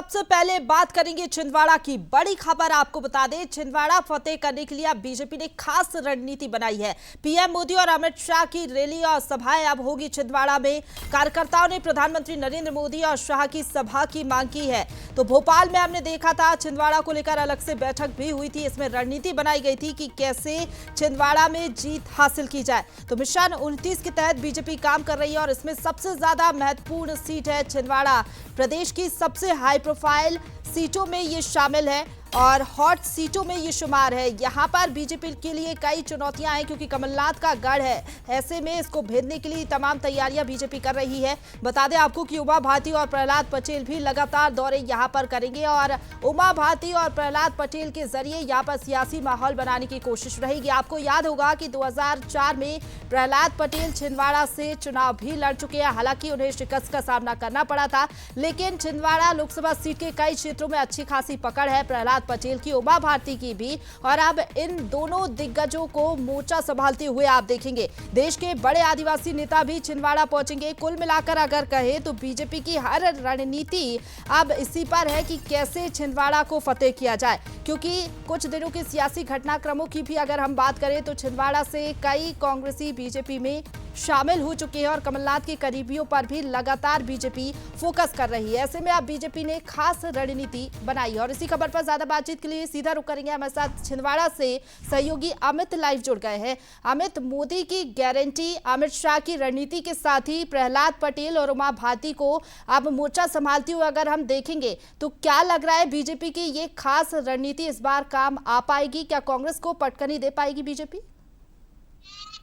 सबसे पहले बात करेंगे छिंदवाड़ा की। बड़ी खबर आपको बता दें, छिंदवाड़ा फतेह करने के लिए अब बीजेपी ने खास रणनीति बनाई है। पीएम मोदी और अमित शाह की रैली और सभाएं अब होगी छिंदवाड़ा में। कार्यकर्ताओं ने प्रधानमंत्री नरेंद्र मोदी और शाह की सभा की मांग की है। तो भोपाल में हमने देखा था, छिंदवाड़ा को लेकर अलग से बैठक भी हुई थी। इसमें रणनीति बनाई गई थी कि कैसे छिंदवाड़ा में जीत हासिल की जाए। तो मिशन 29 के तहत बीजेपी काम कर रही है और इसमें सबसे ज्यादा महत्वपूर्ण सीट है छिंदवाड़ा। प्रदेश की सबसे हाई प्रोफाइल सीटों में ये शामिल है और हॉट सीटों में ये शुमार है। यहाँ पर बीजेपी के लिए कई चुनौतियां हैं क्योंकि कमलनाथ का गढ़ है। ऐसे में इसको भेदने के लिए तमाम तैयारियां बीजेपी कर रही है। बता दें आपको कि उमा भारती और प्रहलाद पटेल भी लगातार दौरे यहाँ पर करेंगे और उमा भारती और प्रहलाद पटेल के जरिए यहाँ पर सियासी माहौल बनाने की कोशिश रहेगी। आपको याद होगा कि 2004 में प्रहलाद पटेल छिंदवाड़ा से चुनाव भी लड़ चुके हैं। हालांकि उन्हें शिकस्त का सामना करना पड़ा था, लेकिन छिंदवाड़ा लोकसभा सीट के कई क्षेत्रों में अच्छी खासी पकड़ है प्रहलाद पटेल की, उमा भारती की भी। और अब इन दोनों दिग्गजों को मोर्चा संभालते हुए आप देखेंगे। देश के बड़े आदिवासी नेता भी छिंदवाड़ा पहुंचेंगे। कुल मिलाकर अगर कहें तो बीजेपी की हर रणनीति अब इसी पर है कि कैसे छिंदवाड़ा को फतेह किया जाए। क्योंकि कुछ दिनों के सियासी घटनाक्रमों की भी अगर हम बात करें तो छिंदवाड़ा से कई कांग्रेसी बीजेपी में शामिल हो चुके हैं और कमलनाथ के करीबियों पर भी लगातार बीजेपी फोकस कर रही है। ऐसे में अब बीजेपी ने खास रणनीति बनाई है और इसी खबर पर ज्यादा बातचीत के लिए सीधा रुक करेंगे। हमारे साथ छिंदवाड़ा से सहयोगी अमित लाइव जुड़ गए हैं। अमित, मोदी की गारंटी, अमित शाह की रणनीति के साथ ही प्रहलाद पटेल और उमा भारती को अब मोर्चा संभालती हुए अगर हम देखेंगे तो क्या लग रहा है बीजेपी की ये खास रणनीति इस बार काम आ पाएगी? क्या कांग्रेस को पटकनी दे पाएगी बीजेपी?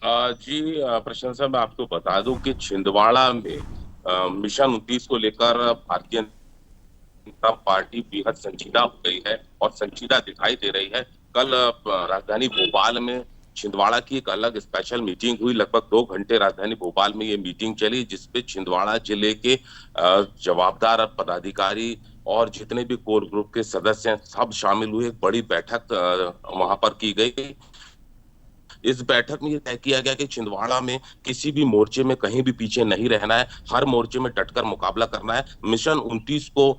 जी प्रशंसा, मैं आपको बता दूं कि छिंदवाड़ा में मिशन 29 को लेकर भारतीय जनता पार्टी बेहद संजीदा हो गई है और संजीदा दिखाई दे रही है। कल राजधानी भोपाल में छिंदवाड़ा की एक अलग स्पेशल मीटिंग हुई। लगभग 2 घंटे राजधानी भोपाल में ये मीटिंग चली, जिसपे छिंदवाड़ा जिले के जवाबदार पदाधिकारी और जितने भी कोर ग्रुप के सदस्य हैं सब शामिल हुए। एक बड़ी बैठक वहां पर की गई। इस बैठक में ये तय किया गया कि छिंदवाड़ा में किसी भी मोर्चे में कहीं भी पीछे नहीं रहना है, हर मोर्चे में डटकर मुकाबला करना है। मिशन 29 को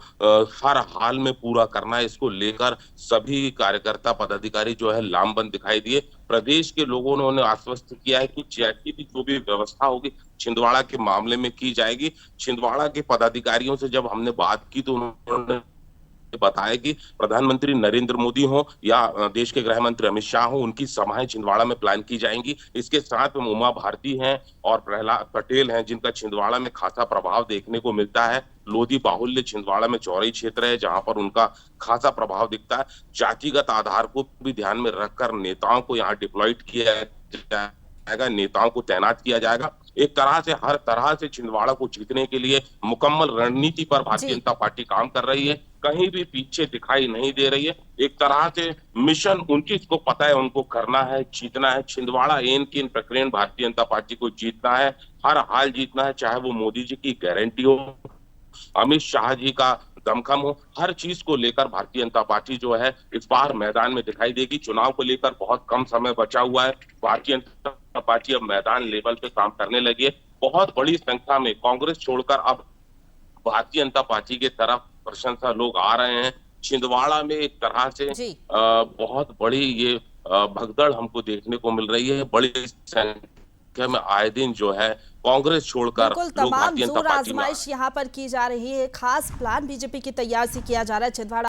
हर हाल में पूरा करना है। इसको लेकर सभी कार्यकर्ता पदाधिकारी जो है लामबंद दिखाई दिए। प्रदेश के लोगों ने उन्हें आश्वस्त किया है कि जैसी भी जो भी व्यवस्था होगी छिंदवाड़ा के मामले में की जाएगी। छिंदवाड़ा के पदाधिकारियों से जब हमने बात की तो उन्होंने बताया कि प्रधानमंत्री नरेंद्र मोदी हो या देश के गृह मंत्री अमित शाह हो, उनकी सभाएं छिंदवाड़ा में प्लान की जाएंगी। इसके साथ में उमा भारती हैं और प्रहलाद पटेल हैं, जिनका छिंदवाड़ा में खासा प्रभाव देखने को मिलता है। लोधी बाहुल्य छिंदवाड़ा में चौरई क्षेत्र है जहां पर उनका खासा प्रभाव दिखता है। जातिगत आधार को भी ध्यान में रखकर नेताओं को यहाँ डिप्लॉयड किया जाएगा, नेताओं को तैनात किया जाएगा। एक तरह से हर तरह से छिंदवाड़ा को जीतने के लिए मुकम्मल रणनीति पर भारतीय जनता पार्टी काम कर रही है, कहीं भी पीछे दिखाई नहीं दे रही है। एक तरह से मिशन 29 को पता है उनको करना है, जीतना है। छिंदवाड़ा एन के इन प्रकरण भारतीय जनता पार्टी को जीतना है, हर हाल जीतना है, चाहे वो मोदी जी की गारंटी हो, अमित शाह जी का दमखम हो। हर चीज को लेकर भारतीय जनता पार्टी जो है इस बार मैदान में दिखाई देगी। चुनाव को लेकर बहुत कम समय बचा हुआ है। भारतीय जनता पार्टी अब मैदान लेवल पे काम करने लगी है। बहुत बड़ी संख्या में कांग्रेस छोड़कर अब भारतीय जनता पार्टी की तरफ प्रशंसा लोग आ रहे हैं। छिंदवाड़ा में एक तरह से बहुत बड़ी ये भगदड़ हमको देखने को मिल रही है। बड़ी संख्या में आए दिन जो है कांग्रेस छोड़कर लोग तमाम भारतीय जनता जोर पार्टी में आजमाइश यहाँ पर की जा रही है। खास प्लान बीजेपी की तैयार से किया जा रहा है छिंदवाड़ा